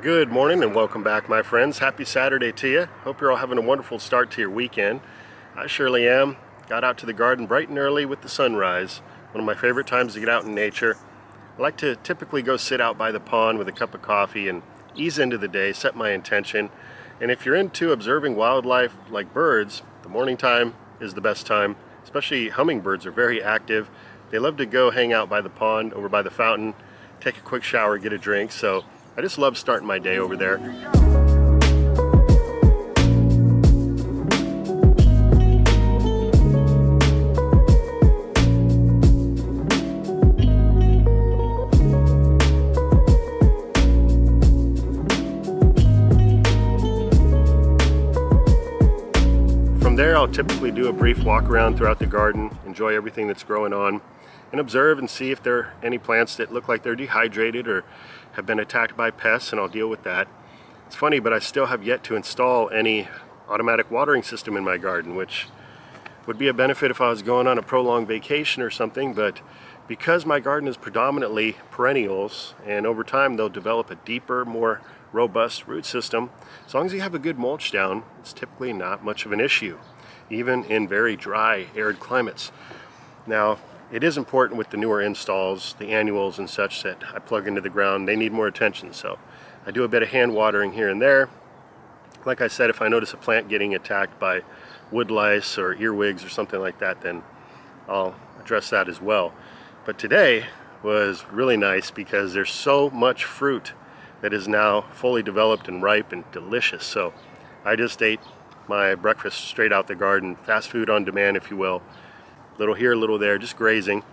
Good morning and welcome back, my friends. Happy Saturday to you. Hope you're all having a wonderful start to your weekend. I surely am. Got out to the garden bright and early with the sunrise. One of my favorite times to get out in nature. I like to typically go sit out by the pond with a cup of coffee and ease into the day, set my intention. And if you're into observing wildlife like birds, the morning time is the best time. Especially hummingbirds are very active. They love to go hang out by the pond, over by the fountain, take a quick shower, get a drink. So I just love starting my day over there. From there, I'll typically do a brief walk around throughout the garden, enjoy everything that's growing on, and observe and see if there are any plants that look like they're dehydrated or have been attacked by pests, and I'll deal with that. It's funny, but I still have yet to install any automatic watering system in my garden, which would be a benefit if I was going on a prolonged vacation or something, but because my garden is predominantly perennials, and over time they'll develop a deeper, more robust root system, as long as you have a good mulch down, it's typically not much of an issue, even in very dry, arid climates. Now, it is important with the newer installs, the annuals and such that I plug into the ground. They need more attention, so I do a bit of hand watering here and there. Like I said, if I notice a plant getting attacked by wood lice or earwigs or something like that, then I'll address that as well. But today was really nice because there's so much fruit that is now fully developed and ripe and delicious. So I just ate my breakfast straight out the garden, fast food on demand, if you will. Little here, little there, just grazing.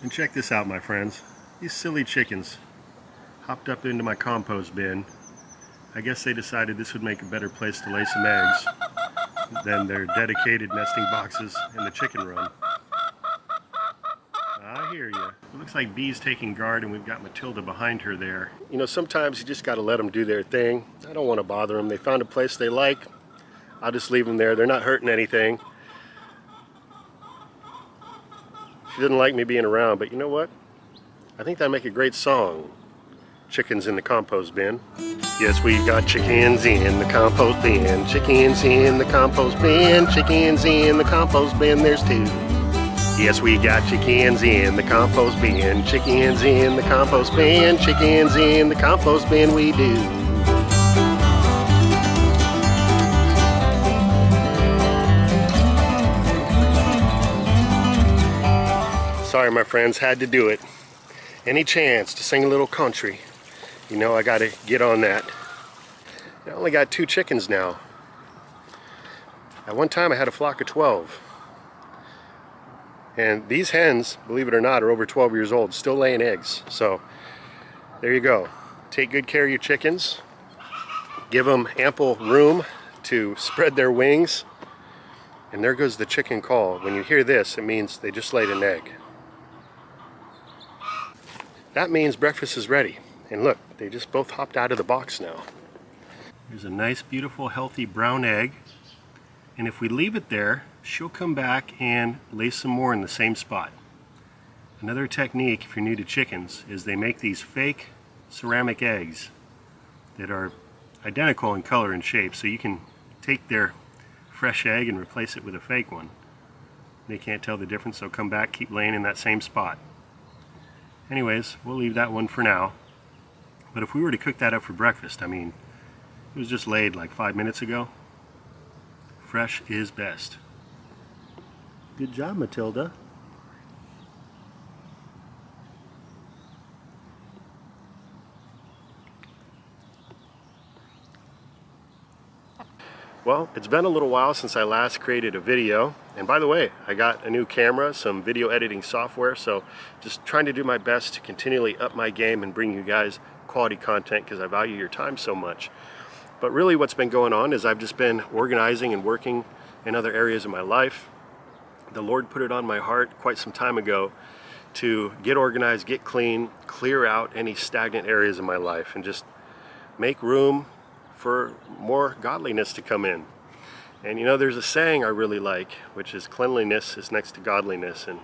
And check this out, my friends. These silly chickens hopped up into my compost bin. I guess they decided this would make a better place to lay some eggs than their dedicated nesting boxes in the chicken run. I hear you. It looks like Bee's taking guard, and we've got Matilda behind her there. You know, sometimes you just got to let them do their thing. I don't want to bother them. They found a place they like. I'll just leave them there. They're not hurting anything. She didn't like me being around, but you know what? I think that'd make a great song. Chickens in the compost bin. Yes, we've got chickens in the compost bin. Chickens in the compost bin. Chickens in the compost bin. There's two. Yes, we got chickens in the compost bin, chickens in the compost bin, chickens in the compost bin, we do. Sorry, my friends, had to do it. Any chance to sing a little country, you know I gotta get on that. I only got 2 chickens now. At one time I had a flock of 12. And these hens, believe it or not, are over 12 years old, still laying eggs. So there you go. Take good care of your chickens. Give them ample room to spread their wings. And there goes the chicken call. When you hear this, it means they just laid an egg. That means breakfast is ready. And look, they just both hopped out of the box now. There's a nice, beautiful, healthy brown egg. And if we leave it there, she'll come back and lay some more in the same spot. Another technique, if you're new to chickens, is they make these fake ceramic eggs that are identical in color and shape, so you can take their fresh egg and replace it with a fake one. They can't tell the difference, so come back, keep laying in that same spot. Anyways, we'll leave that one for now. But if we were to cook that up for breakfast, I mean, it was just laid like 5 minutes ago. Fresh is best. Good job, Matilda. Well, it's been a little while since I last created a video. And by the way, I got a new camera, some video editing software, so just trying to do my best to continually up my game and bring you guys quality content because I value your time so much. But really what's been going on is I've just been organizing and working in other areas of my life. The Lord put it on my heart quite some time ago to get organized, get clean, clear out any stagnant areas of my life and just make room for more godliness to come in. And you know, there's a saying I really like, which is cleanliness is next to godliness. And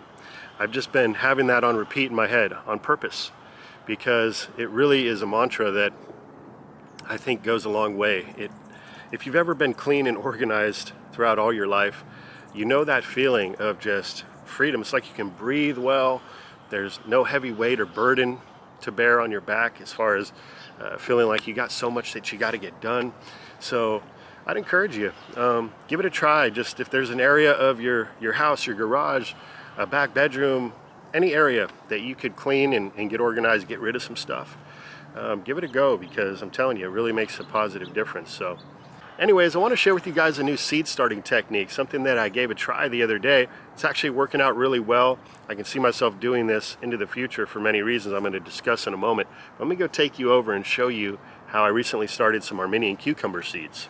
I've just been having that on repeat in my head on purpose because it really is a mantra that I think goes a long way. If you've ever been clean and organized throughout all your life, you know that feeling of just freedom. It's like you can breathe well. There's no heavy weight or burden to bear on your back as far as feeling like you got so much that you got to get done. So I'd encourage you, give it a try. Just if there's an area of your house, your garage, a back bedroom, any area that you could clean and get organized, get rid of some stuff, give it a go because I'm telling you, it really makes a positive difference. So anyways, I want to share with you guys a new seed starting technique, something that I gave a try the other day. It's actually working out really well. I can see myself doing this into the future for many reasons I'm going to discuss in a moment. Let me go take you over and show you how I recently started some Armenian cucumber seeds.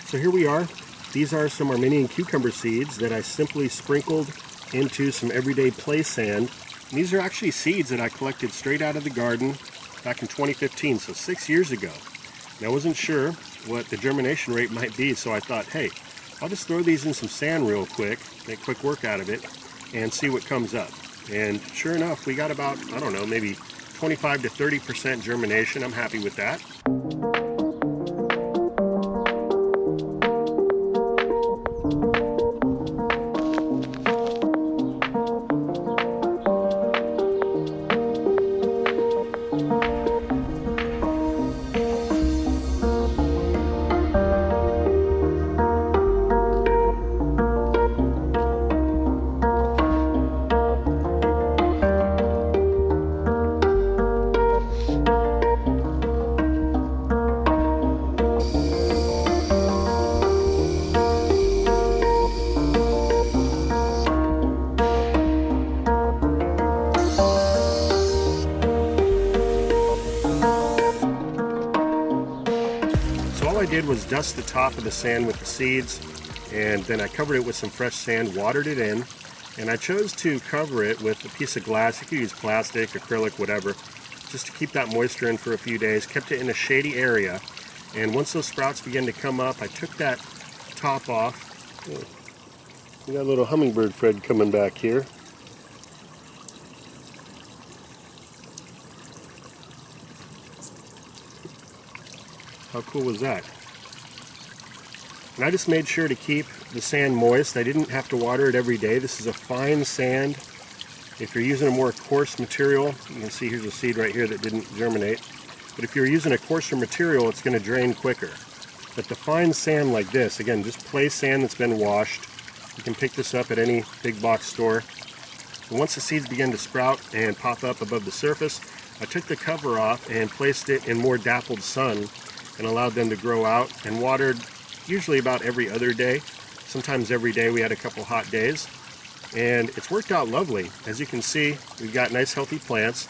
So here we are. These are some Armenian cucumber seeds that I simply sprinkled into some everyday play sand. And these are actually seeds that I collected straight out of the garden back in 2015, so 6 years ago. And I wasn't sure what the germination rate might be, so I thought, hey, I'll just throw these in some sand real quick, make quick work out of it, and see what comes up. And sure enough, we got about, I don't know, maybe 25 to 30% germination. I'm happy with that. I did was dust the top of the sand with the seeds, and then I covered it with some fresh sand, watered it in, and I chose to cover it with a piece of glass. You could use plastic, acrylic, whatever, just to keep that moisture in for a few days. Kept it in a shady area, and once those sprouts began to come up, I took that top off. Oh, we got a little hummingbird Fred coming back here. How cool was that? And I just made sure to keep the sand moist. I didn't have to water it every day. This is a fine sand. If you're using a more coarse material, you can see here's a seed right here that didn't germinate. But if you're using a coarser material, it's going to drain quicker. But the fine sand like this, again, just play sand that's been washed. You can pick this up at any big box store. And once the seeds begin to sprout and pop up above the surface, I took the cover off and placed it in more dappled sun and allowed them to grow out, and watered usually about every other day. Sometimes every day. We had a couple hot days. And it's worked out lovely. As you can see, we've got nice healthy plants.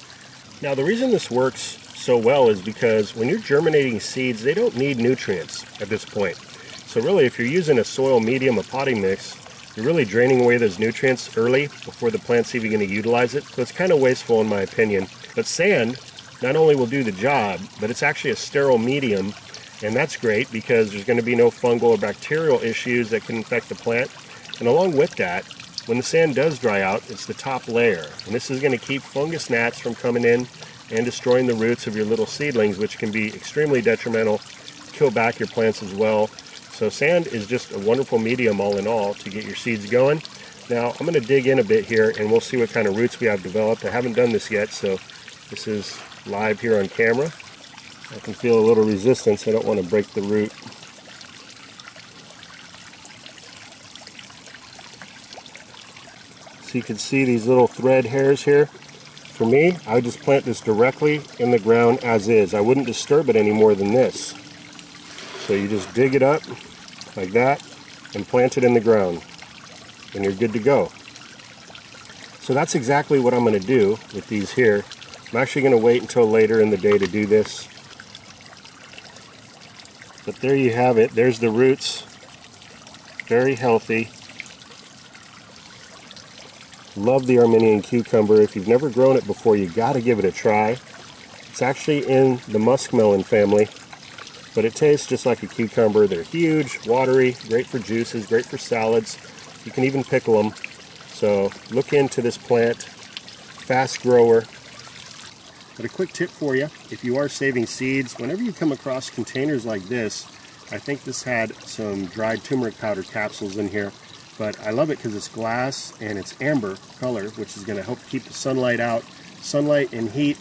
Now the reason this works so well is because when you're germinating seeds, they don't need nutrients at this point. So really, if you're using a soil medium, a potting mix, you're really draining away those nutrients early before the plant's even going to utilize it. So it's kind of wasteful in my opinion. But sand not only will do the job, but it's actually a sterile medium, and that's great because there's going to be no fungal or bacterial issues that can infect the plant. And along with that, when the sand does dry out, it's the top layer, and this is going to keep fungus gnats from coming in and destroying the roots of your little seedlings, which can be extremely detrimental, kill back your plants as well. So sand is just a wonderful medium all in all to get your seeds going. Now I'm going to dig in a bit here and we'll see what kind of roots we have developed. I haven't done this yet, so this is live here on camera. I can feel a little resistance. I don't want to break the root. So you can see these little thread hairs here. For me, I would just plant this directly in the ground as is. I wouldn't disturb it any more than this. So you just dig it up like that and plant it in the ground, and you're good to go. So that's exactly what I'm going to do with these here. I'm actually going to wait until later in the day to do this. But there you have it. There's the roots. Very healthy. Love the Armenian cucumber. If you've never grown it before, you got to give it a try. It's actually in the muskmelon family, but it tastes just like a cucumber. They're huge, watery, great for juices, great for salads. You can even pickle them. So look into this plant. Fast grower. But a quick tip for you, if you are saving seeds, whenever you come across containers like this, I think this had some dried turmeric powder capsules in here. But I love it because it's glass and it's amber color, which is going to help keep the sunlight out. Sunlight and heat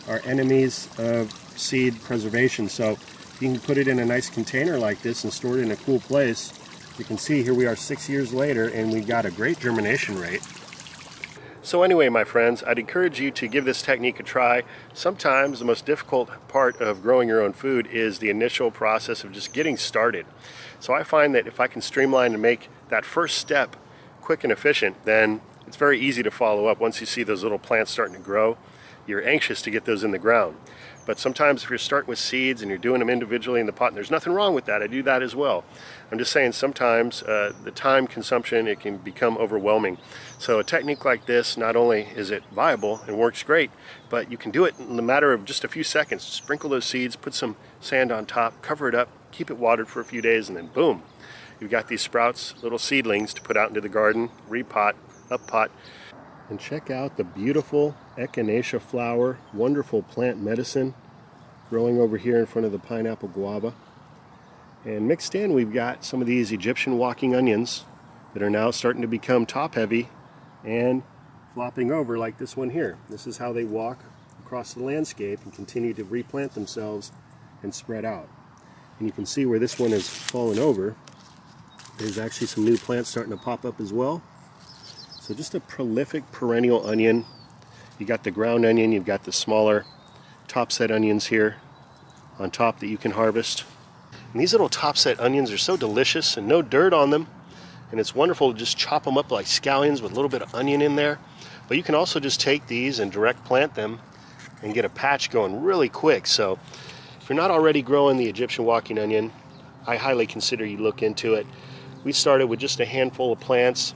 are enemies of seed preservation. So you can put it in a nice container like this and store it in a cool place. You can see here we are 6 years later and we got a great germination rate. So anyway, my friends, I'd encourage you to give this technique a try. Sometimes the most difficult part of growing your own food is the initial process of just getting started. So I find that if I can streamline and make that first step quick and efficient, then it's very easy to follow up. Once you see those little plants starting to grow, you're anxious to get those in the ground. But sometimes if you're starting with seeds and you're doing them individually in the pot, and there's nothing wrong with that, I do that as well. I'm just saying sometimes the time consumption, it can become overwhelming. So a technique like this, not only is it viable and works great, but you can do it in the matter of just a few seconds. Sprinkle those seeds, put some sand on top, cover it up, keep it watered for a few days, and then boom, you've got these sprouts, little seedlings to put out into the garden, repot, up pot. And check out the beautiful echinacea flower, wonderful plant medicine growing over here in front of the pineapple guava. And mixed in, we've got some of these Egyptian walking onions that are now starting to become top heavy and flopping over like this one here. This is how they walk across the landscape and continue to replant themselves and spread out. And you can see where this one has fallen over. There's actually some new plants starting to pop up as well. So just a prolific perennial onion. You got the ground onion, you've got the smaller topset onions here on top that you can harvest. And these little topset onions are so delicious and no dirt on them. And it's wonderful to just chop them up like scallions with a little bit of onion in there. But you can also just take these and direct plant them and get a patch going really quick. So if you're not already growing the Egyptian walking onion, I highly consider you look into it. We started with just a handful of plants,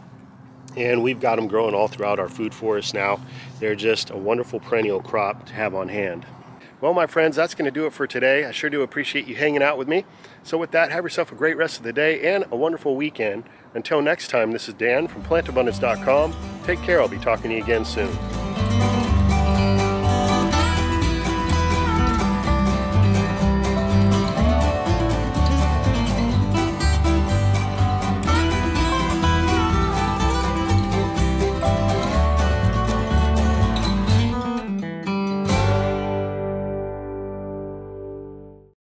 and we've got them growing all throughout our food forest now. They're just a wonderful perennial crop to have on hand. Well, my friends, that's going to do it for today. I sure do appreciate you hanging out with me. So with that, have yourself a great rest of the day and a wonderful weekend. Until next time, this is Dan from plantabundance.com. Take care. I'll be talking to you again soon.